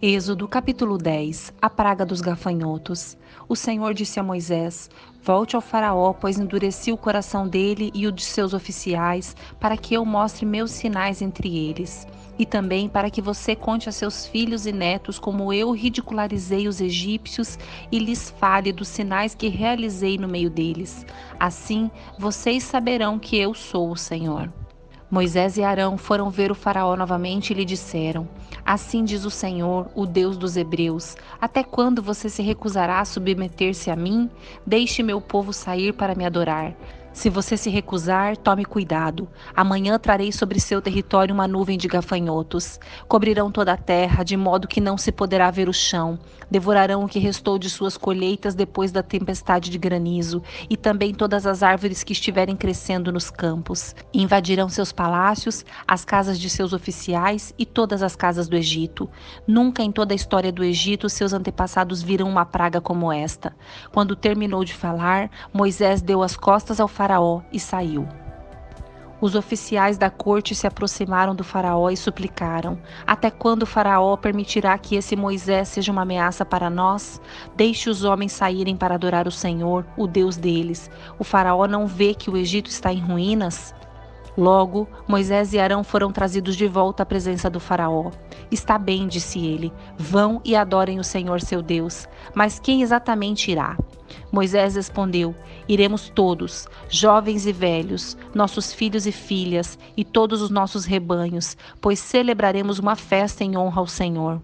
Êxodo capítulo 10. A praga dos gafanhotos. O Senhor disse a Moisés: Volte ao faraó, pois endureci o coração dele e o de seus oficiais, para que eu mostre meus sinais entre eles. E também para que você conte a seus filhos e netos como eu ridicularizei os egípcios e lhes fale dos sinais que realizei no meio deles. Assim, vocês saberão que eu sou o Senhor. Moisés e Arão foram ver o faraó novamente e lhe disseram: Assim diz o Senhor, o Deus dos hebreus: Até quando você se recusará a submeter-se a mim? Deixe meu povo sair para me adorar. Se você se recusar, tome cuidado. Amanhã trarei sobre seu território uma nuvem de gafanhotos. Cobrirão toda a terra, de modo que não se poderá ver o chão. Devorarão o que restou de suas colheitas depois da tempestade de granizo, e também todas as árvores que estiverem crescendo nos campos. Invadirão seus palácios, as casas de seus oficiais e todas as casas do Egito. Nunca em toda a história do Egito seus antepassados viram uma praga como esta. Quando terminou de falar, Moisés deu as costas ao faraó e saiu. Os oficiais da corte se aproximaram do faraó e suplicaram: Até quando o faraó permitirá que esse Moisés seja uma ameaça para nós? Deixe os homens saírem para adorar o Senhor, o Deus deles. O faraó não vê que o Egito está em ruínas? Logo, Moisés e Arão foram trazidos de volta à presença do faraó. Está bem, disse ele, vão e adorem o Senhor seu Deus. Mas quem exatamente irá? Moisés respondeu: Iremos todos, jovens e velhos, nossos filhos e filhas, e todos os nossos rebanhos, pois celebraremos uma festa em honra ao Senhor.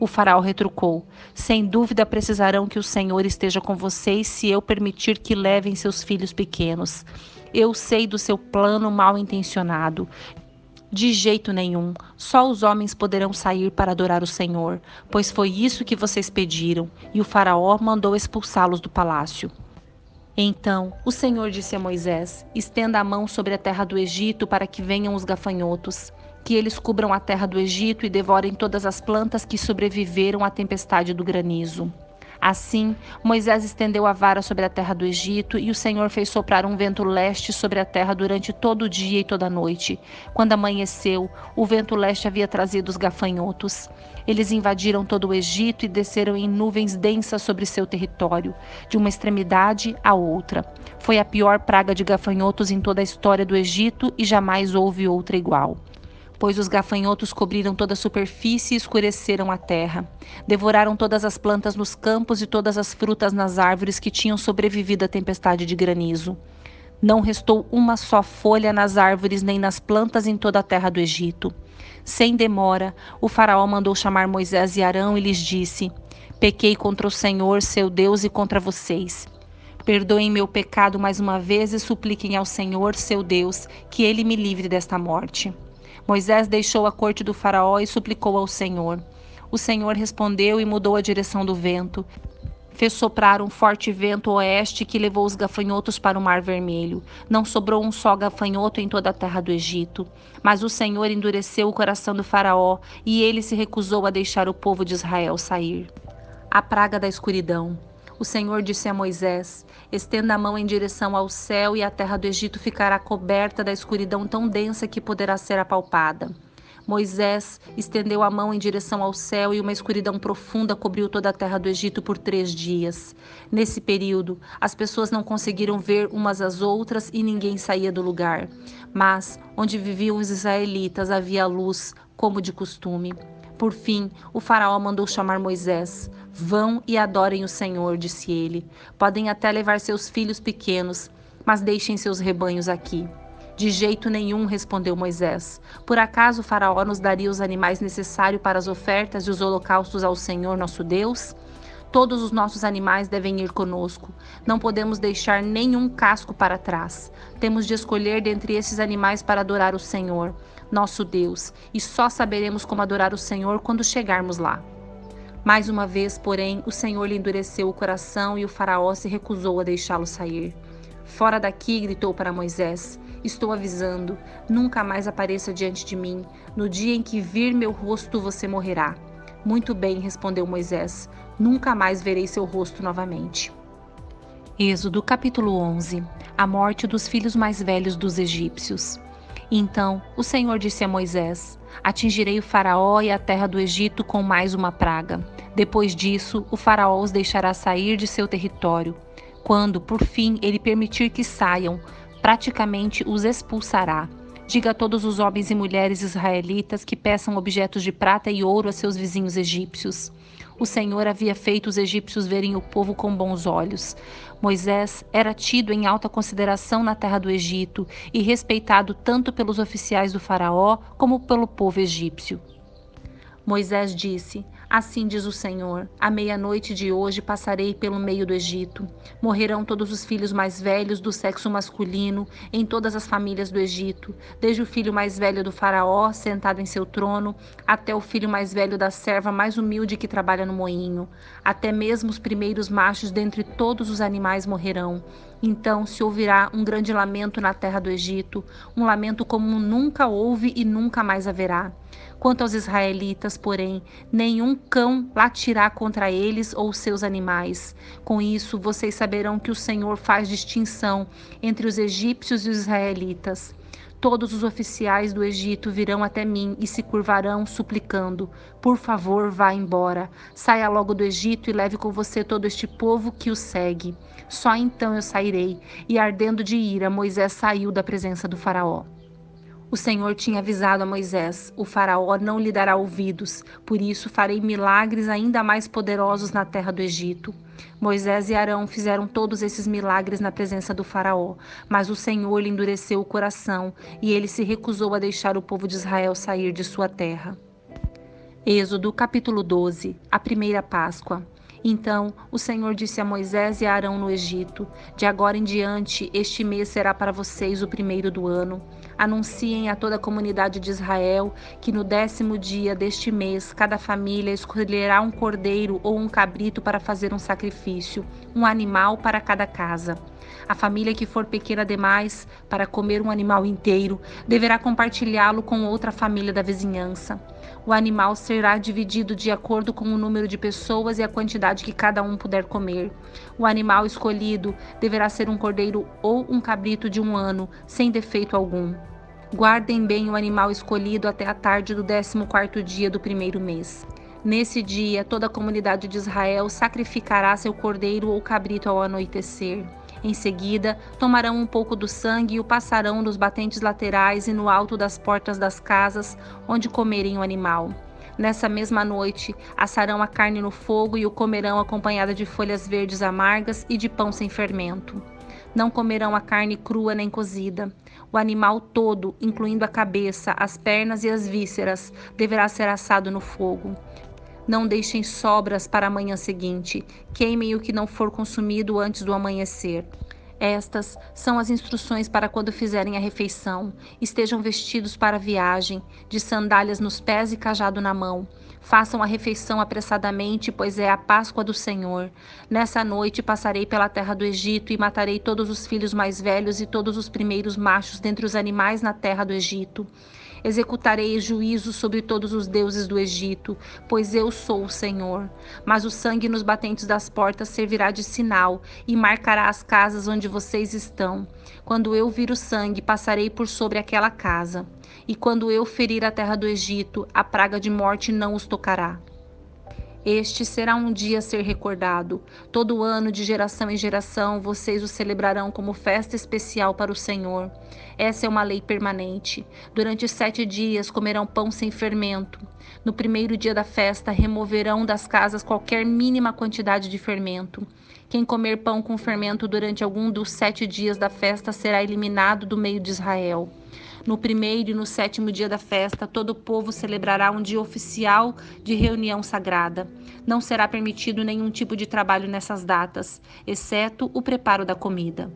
O faraó retrucou: Sem dúvida precisarão que o Senhor esteja com vocês se eu permitir que levem seus filhos pequenos. Eu sei do seu plano mal intencionado. De jeito nenhum, só os homens poderão sair para adorar o Senhor, pois foi isso que vocês pediram, e o faraó mandou expulsá-los do palácio. Então o Senhor disse a Moisés: Estenda a mão sobre a terra do Egito para que venham os gafanhotos, que eles cubram a terra do Egito e devorem todas as plantas que sobreviveram à tempestade do granizo. Assim, Moisés estendeu a vara sobre a terra do Egito e o Senhor fez soprar um vento leste sobre a terra durante todo o dia e toda a noite. Quando amanheceu, o vento leste havia trazido os gafanhotos. Eles invadiram todo o Egito e desceram em nuvens densas sobre seu território, de uma extremidade à outra. Foi a pior praga de gafanhotos em toda a história do Egito e jamais houve outra igual. Pois os gafanhotos cobriram toda a superfície e escureceram a terra. Devoraram todas as plantas nos campos e todas as frutas nas árvores que tinham sobrevivido à tempestade de granizo. Não restou uma só folha nas árvores nem nas plantas em toda a terra do Egito. Sem demora, o faraó mandou chamar Moisés e Arão e lhes disse: Pequei contra o Senhor, seu Deus, e contra vocês. Perdoem meu pecado mais uma vez e supliquem ao Senhor, seu Deus, que ele me livre desta morte. Moisés deixou a corte do faraó e suplicou ao Senhor. O Senhor respondeu e mudou a direção do vento. Fez soprar um forte vento oeste que levou os gafanhotos para o Mar Vermelho. Não sobrou um só gafanhoto em toda a terra do Egito. Mas o Senhor endureceu o coração do faraó e ele se recusou a deixar o povo de Israel sair. A praga da escuridão. O Senhor disse a Moisés: Estenda a mão em direção ao céu e a terra do Egito ficará coberta da escuridão tão densa que poderá ser apalpada. Moisés estendeu a mão em direção ao céu e uma escuridão profunda cobriu toda a terra do Egito por 3 dias. Nesse período, as pessoas não conseguiram ver umas às outras e ninguém saía do lugar. Mas, onde viviam os israelitas, havia luz, como de costume. Por fim, o faraó mandou chamar Moisés. Vão e adorem o Senhor, disse ele. Podem até levar seus filhos pequenos, mas deixem seus rebanhos aqui. De jeito nenhum, respondeu Moisés. Por acaso o faraó nos daria os animais necessários para as ofertas e os holocaustos ao Senhor nosso Deus? Todos os nossos animais devem ir conosco. Não podemos deixar nenhum casco para trás. Temos de escolher dentre esses animais para adorar o Senhor, nosso Deus, e só saberemos como adorar o Senhor quando chegarmos lá. Mais uma vez, porém, o Senhor lhe endureceu o coração e o faraó se recusou a deixá-lo sair. Fora daqui, gritou para Moisés. Estou avisando, nunca mais apareça diante de mim. No dia em que vir meu rosto, você morrerá. Muito bem, respondeu Moisés. Nunca mais verei seu rosto novamente. Êxodo capítulo 11. A morte dos filhos mais velhos dos egípcios. Então o Senhor disse a Moisés: atingirei o faraó e a terra do Egito com mais uma praga. Depois disso, o faraó os deixará sair de seu território. Quando, por fim, ele permitir que saiam, praticamente os expulsará. Diga a todos os homens e mulheres israelitas que peçam objetos de prata e ouro a seus vizinhos egípcios. O Senhor havia feito os egípcios verem o povo com bons olhos. Moisés era tido em alta consideração na terra do Egito e respeitado tanto pelos oficiais do faraó como pelo povo egípcio. Moisés disse: Assim diz o Senhor, à meia-noite de hoje passarei pelo meio do Egito. Morrerão todos os filhos mais velhos do sexo masculino em todas as famílias do Egito, desde o filho mais velho do faraó, sentado em seu trono, até o filho mais velho da serva mais humilde que trabalha no moinho. Até mesmo os primeiros machos dentre todos os animais morrerão. Então se ouvirá um grande lamento na terra do Egito, um lamento como nunca houve e nunca mais haverá. Quanto aos israelitas, porém, nenhum cão latirá contra eles ou seus animais. Com isso, vocês saberão que o Senhor faz distinção entre os egípcios e os israelitas. Todos os oficiais do Egito virão até mim e se curvarão, suplicando: Por favor, vá embora. Saia logo do Egito e leve com você todo este povo que o segue. Só então eu sairei. E ardendo de ira, Moisés saiu da presença do faraó. O Senhor tinha avisado a Moisés: o faraó não lhe dará ouvidos, por isso farei milagres ainda mais poderosos na terra do Egito. Moisés e Arão fizeram todos esses milagres na presença do faraó, mas o Senhor lhe endureceu o coração e ele se recusou a deixar o povo de Israel sair de sua terra. Êxodo capítulo 12, a primeira Páscoa. Então o Senhor disse a Moisés e a Arão no Egito: De agora em diante, este mês será para vocês o primeiro do ano. Anunciem a toda a comunidade de Israel que no 10º dia deste mês, cada família escolherá um cordeiro ou um cabrito para fazer um sacrifício, um animal para cada casa. A família que for pequena demais para comer um animal inteiro, deverá compartilhá-lo com outra família da vizinhança. O animal será dividido de acordo com o número de pessoas e a quantidade que cada um puder comer. O animal escolhido deverá ser um cordeiro ou um cabrito de 1 ano, sem defeito algum. Guardem bem o animal escolhido até a tarde do 14º dia do primeiro mês. Nesse dia, toda a comunidade de Israel sacrificará seu cordeiro ou cabrito ao anoitecer. Em seguida, tomarão um pouco do sangue e o passarão nos batentes laterais e no alto das portas das casas onde comerem o animal. Nessa mesma noite, assarão a carne no fogo e o comerão acompanhada de folhas verdes amargas e de pão sem fermento. Não comerão a carne crua nem cozida. O animal todo, incluindo a cabeça, as pernas e as vísceras, deverá ser assado no fogo. Não deixem sobras para a manhã seguinte. Queimem o que não for consumido antes do amanhecer. Estas são as instruções para quando fizerem a refeição. Estejam vestidos para a viagem, de sandálias nos pés e cajado na mão. Façam a refeição apressadamente, pois é a Páscoa do Senhor. Nessa noite passarei pela terra do Egito e matarei todos os filhos mais velhos e todos os primeiros machos dentre os animais na terra do Egito. Executarei juízo sobre todos os deuses do Egito, pois eu sou o Senhor. Mas o sangue nos batentes das portas servirá de sinal e marcará as casas onde vocês estão. Quando eu vir o sangue, passarei por sobre aquela casa. E quando eu ferir a terra do Egito, a praga de morte não os tocará. Este será um dia a ser recordado. Todo ano, de geração em geração, vocês o celebrarão como festa especial para o Senhor. Essa é uma lei permanente. Durante 7 dias comerão pão sem fermento. No primeiro dia da festa, removerão das casas qualquer mínima quantidade de fermento. Quem comer pão com fermento durante algum dos 7 dias da festa será eliminado do meio de Israel. No primeiro e no 7º dia da festa, todo o povo celebrará um dia oficial de reunião sagrada. Não será permitido nenhum tipo de trabalho nessas datas, exceto o preparo da comida.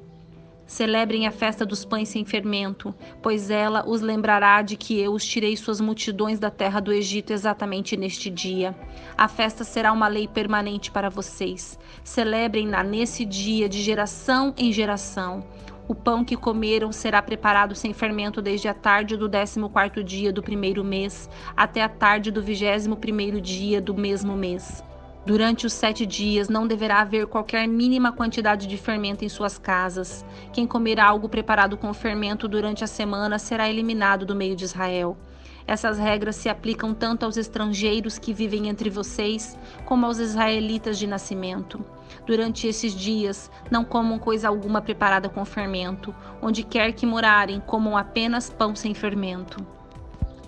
Celebrem a festa dos pães sem fermento, pois ela os lembrará de que eu os tirei suas multidões da terra do Egito exatamente neste dia. A festa será uma lei permanente para vocês. Celebrem-na nesse dia, de geração em geração. O pão que comeram será preparado sem fermento desde a tarde do 14º dia do primeiro mês até a tarde do 21º dia do mesmo mês. Durante os 7 dias não deverá haver qualquer mínima quantidade de fermento em suas casas. Quem comer algo preparado com fermento durante a semana será eliminado do meio de Israel. Essas regras se aplicam tanto aos estrangeiros que vivem entre vocês, como aos israelitas de nascimento. Durante esses dias, não comam coisa alguma preparada com fermento. Onde quer que morarem, comam apenas pão sem fermento.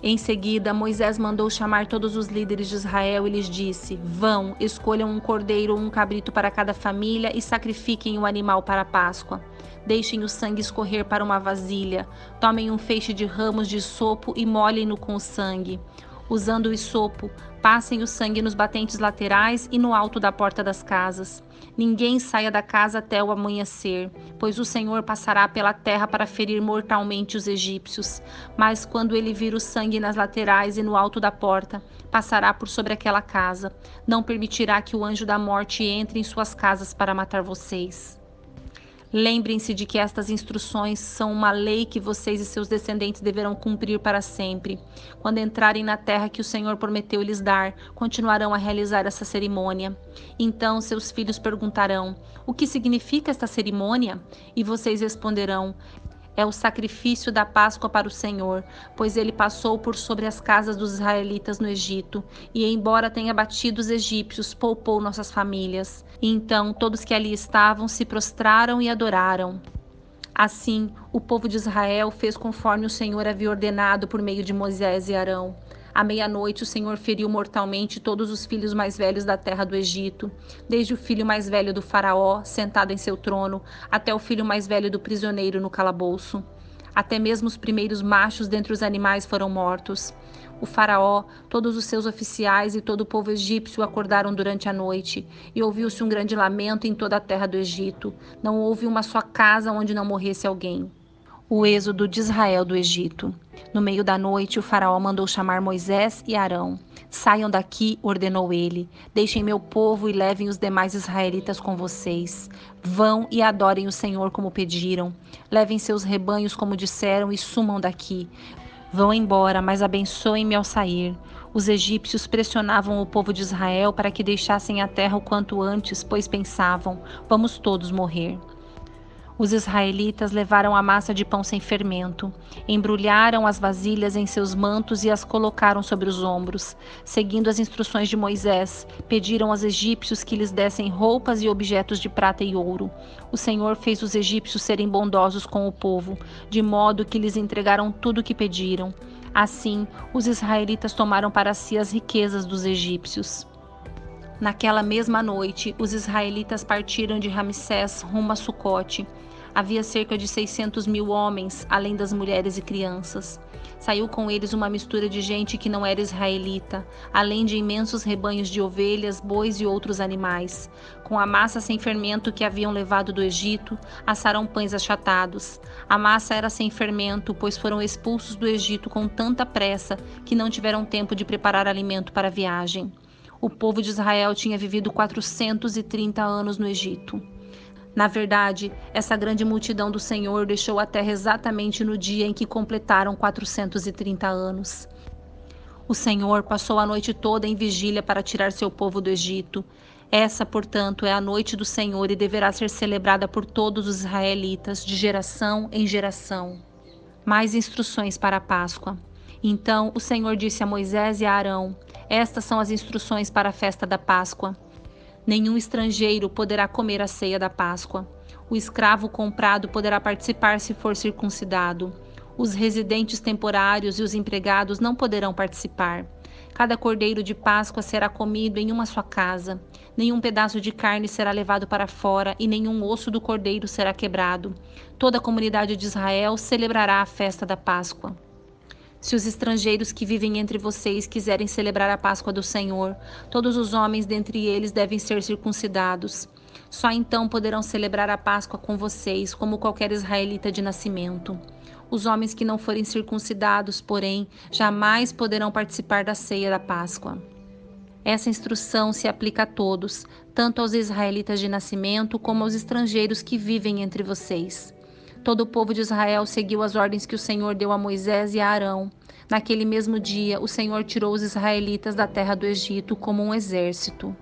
Em seguida, Moisés mandou chamar todos os líderes de Israel e lhes disse: Vão, escolham um cordeiro ou um cabrito para cada família e sacrifiquem o animal para a Páscoa. Deixem o sangue escorrer para uma vasilha. Tomem um feixe de ramos de isopo e molhem-no com o sangue. Usando o isopo, passem o sangue nos batentes laterais e no alto da porta das casas. Ninguém saia da casa até o amanhecer, pois o Senhor passará pela terra para ferir mortalmente os egípcios. Mas quando ele vir o sangue nas laterais e no alto da porta, passará por sobre aquela casa. Não permitirá que o anjo da morte entre em suas casas para matar vocês. Lembrem-se de que estas instruções são uma lei que vocês e seus descendentes deverão cumprir para sempre. Quando entrarem na terra que o Senhor prometeu lhes dar, continuarão a realizar essa cerimônia. Então seus filhos perguntarão: o que significa esta cerimônia? E vocês responderão: é o sacrifício da Páscoa para o Senhor, pois ele passou por sobre as casas dos israelitas no Egito, e embora tenha batido os egípcios, poupou nossas famílias. E então todos que ali estavam se prostraram e adoraram. Assim, o povo de Israel fez conforme o Senhor havia ordenado por meio de Moisés e Arão. À meia-noite, o Senhor feriu mortalmente todos os filhos mais velhos da terra do Egito, desde o filho mais velho do faraó, sentado em seu trono, até o filho mais velho do prisioneiro no calabouço. Até mesmo os primeiros machos dentre os animais foram mortos. O faraó, todos os seus oficiais e todo o povo egípcio acordaram durante a noite, e ouviu-se um grande lamento em toda a terra do Egito. Não houve uma só casa onde não morresse alguém. O êxodo de Israel do Egito. No meio da noite, o faraó mandou chamar Moisés e Arão. Saiam daqui, ordenou ele. Deixem meu povo e levem os demais israelitas com vocês. Vão e adorem o Senhor como pediram. Levem seus rebanhos como disseram e sumam daqui. Vão embora, mas abençoem-me ao sair. Os egípcios pressionavam o povo de Israel para que deixassem a terra o quanto antes, pois pensavam: vamos todos morrer. Os israelitas levaram a massa de pão sem fermento, embrulharam as vasilhas em seus mantos e as colocaram sobre os ombros. Seguindo as instruções de Moisés, pediram aos egípcios que lhes dessem roupas e objetos de prata e ouro. O Senhor fez os egípcios serem bondosos com o povo, de modo que lhes entregaram tudo o que pediram. Assim, os israelitas tomaram para si as riquezas dos egípcios. Naquela mesma noite, os israelitas partiram de Ramsés rumo a Sucote. Havia cerca de 600 mil homens, além das mulheres e crianças. Saiu com eles uma mistura de gente que não era israelita, além de imensos rebanhos de ovelhas, bois e outros animais. Com a massa sem fermento que haviam levado do Egito, assaram pães achatados. A massa era sem fermento, pois foram expulsos do Egito com tanta pressa que não tiveram tempo de preparar alimento para a viagem. O povo de Israel tinha vivido 430 anos no Egito. Na verdade, essa grande multidão do Senhor deixou a terra exatamente no dia em que completaram 430 anos. O Senhor passou a noite toda em vigília para tirar seu povo do Egito. Essa, portanto, é a noite do Senhor e deverá ser celebrada por todos os israelitas, de geração em geração. Mais instruções para a Páscoa. Então o Senhor disse a Moisés e a Arão: estas são as instruções para a festa da Páscoa. Nenhum estrangeiro poderá comer a ceia da Páscoa. O escravo comprado poderá participar se for circuncidado. Os residentes temporários e os empregados não poderão participar. Cada cordeiro de Páscoa será comido em uma só casa. Nenhum pedaço de carne será levado para fora e nenhum osso do cordeiro será quebrado. Toda a comunidade de Israel celebrará a festa da Páscoa. Se os estrangeiros que vivem entre vocês quiserem celebrar a Páscoa do Senhor, todos os homens dentre eles devem ser circuncidados. Só então poderão celebrar a Páscoa com vocês, como qualquer israelita de nascimento. Os homens que não forem circuncidados, porém, jamais poderão participar da ceia da Páscoa. Essa instrução se aplica a todos, tanto aos israelitas de nascimento como aos estrangeiros que vivem entre vocês. Todo o povo de Israel seguiu as ordens que o Senhor deu a Moisés e a Arão. Naquele mesmo dia, o Senhor tirou os israelitas da terra do Egito como um exército.